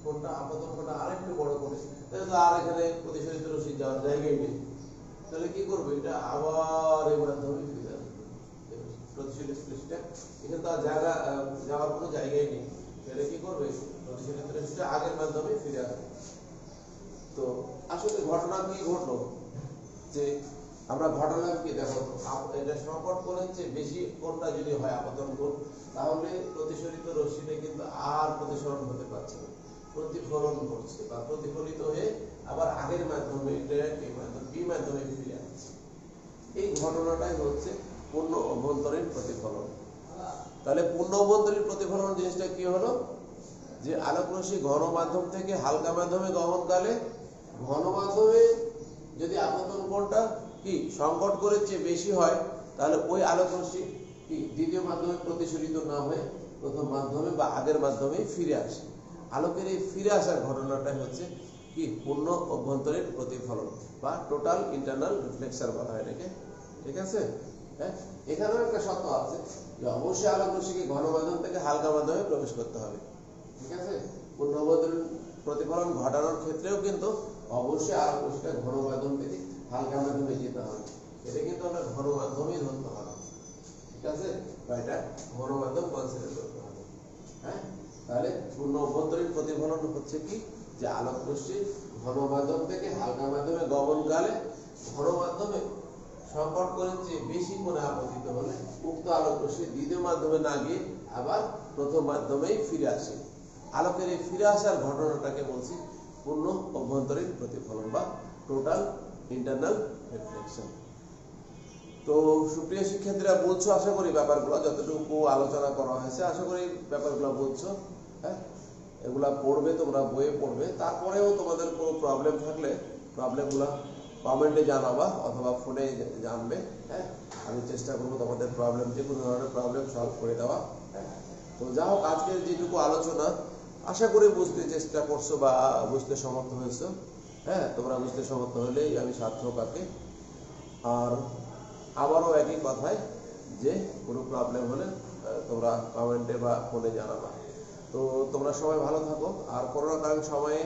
কোণটা, আপতন কোণটা আরেকটু বড় করি, তাহলে তো আর এখানে প্রতিসরিত রশ্মি যাওয়ার জায়গাই নেই। তাহলে কি করবে, এটা আবার এই মাধ্যমে ফিরে আসবে প্রতিসরিত রশ্মিটা, এখানে তো আর জায়গা যাওয়ার কোনো জায়গাই নেই। তাহলে কি করবে, প্রতিসরিত রশ্মিটা আগের মাধ্যমে ফিরে আসবে। তো আসলে ঘটনা কি ঘটলো, যে আমরা ঘটনা কি দেখো, এটা সংকট কোণের চেয়ে বেশি কোণটা যদি হয় আপতন কোণ, তাহলে প্রতিসরিত রশ্মিটা কিন্তু আর প্রতিসরণ হতে পারছে না, প্রতিফলন করছে বা প্রতিফলিত হয়ে আবার আগের মাধ্যমে এই মাধ্যম বি মাধ্যমে ফিরে আসছে। এই ঘটনাটাই হচ্ছে পূর্ণ অভ্যন্তরীণ প্রতিফলন। তাহলে পূর্ণ অভ্যন্তরীণ প্রতিফলন জিনিসটা কি হলো, যে আলোক রশ্মি ঘন মাধ্যম থেকে হালকা মাধ্যমে গমনকালে ঘন মাধ্যমে যদি আপতন কোণটা কি সংকট কোণের চেয়ে বেশি হয়, তাহলে ওই আলোক রশ্মি কি দ্বিতীয় মাধ্যমে প্রতিসরিত না হয়ে প্রথম মাধ্যমে বা আগের মাধ্যমে ফিরে আসে। আলোকের এই ফিরে আসার ঘটনাটাই হচ্ছে কি পূর্ণ অভ্যন্তরীণ প্রতিফলন বা টোটাল ইন্টারনাল রিফ্লেকশন বলা হয় এটাকে, ঠিক আছে। হ্যাঁ, এখানেও একটা শর্ত আছে যে অবশ্যই আলোক রশ্মিকে ঘন মাধ্যম থেকে হালকা মাধ্যমে প্রবেশ করতে হবে, ঠিক আছে। পূর্ণ অভ্যন্তরীণ প্রতিফলন ঘটানোর ক্ষেত্রেও কিন্তু অবশ্যই আলোক রশ্মিটা ঘন মাধ্যম থেকে হালকা মাধ্যমে যেতে হবে, এটা কিন্তু আমরা ঘন মাধ্যমেই ধরতে হবে, ঠিক আছে, বা এটা ঘন মাধ্যম কনসিডার করতে হবে। হ্যাঁ, তাহলে পূর্ণ অভ্যন্তরীণ প্রতিফলন হচ্ছে কি, যে আলোক রশ্মি ঘন মাধ্যম থেকে হালকা মাধ্যমে গমনকালে ঘন মাধ্যমে সংকট কোণের চেয়ে বেশি কোণে আপতিত হলে উক্ত আলোক রশ্মি দ্বিতীয় মাধ্যমে না গিয়ে আবার প্রথম মাধ্যমেই ফিরে আসে। আলোকের এই ফিরে আসার ঘটনাটাকে বলছি পূর্ণ অভ্যন্তরীণ প্রতিফলন বা টোটাল ইন্টারনাল রিফ্লেকশন। তো সুপ্রিয় শিক্ষার্থীরা বুঝছো আশা করি ব্যাপারগুলো, যতটুকু আলোচনা করা হয়েছে আশা করি ব্যাপারগুলো বুঝছো। হ্যাঁ, এগুলা পড়বে, তোমরা বইয়ে পড়বে। তারপরেও তোমাদের কোনো প্রবলেম থাকলে প্রবলেমগুলো কমেন্টে জানাবা অথবা ফোনে জানবে। হ্যাঁ, আমি চেষ্টা করবো তোমাদের প্রবলেম, যে কোনো ধরনের প্রবলেম সলভ করে দেওয়া। হ্যাঁ, তো যা হোক, আজকের যেটুকু আলোচনা আশা করি বুঝতে চেষ্টা করছো বা বুঝতে সমর্থ হয়েছো। হ্যাঁ, তোমরা বুঝতে সমর্থ হলেই আমি সার্থক আছি। আর আবারও একই কথায় যে কোনো প্রবলেম হলে তোমরা কমেন্টে বা ফোনে জানাবা। তো তোমরা সবাই ভালো থাকো। আর করোনাকালীন সময়ে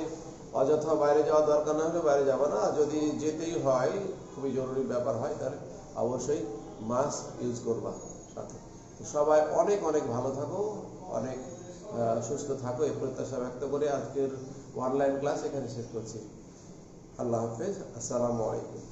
অযথা বাইরে যাওয়ার দরকার না হলে বাইরে যাবো না। যদি যেতেই হয়, খুবই জরুরি ব্যাপার হয়, তাহলে অবশ্যই মাস্ক ইউজ করবা সাথে। তো সবাই অনেক অনেক ভালো থাকো, অনেক সুস্থ থাকো, এই প্রত্যাশা ব্যক্ত করে আজকের অনলাইন ক্লাস এখানে শেষ করছি। আল্লাহ হাফেজ, আসসালামু আলাইকুম।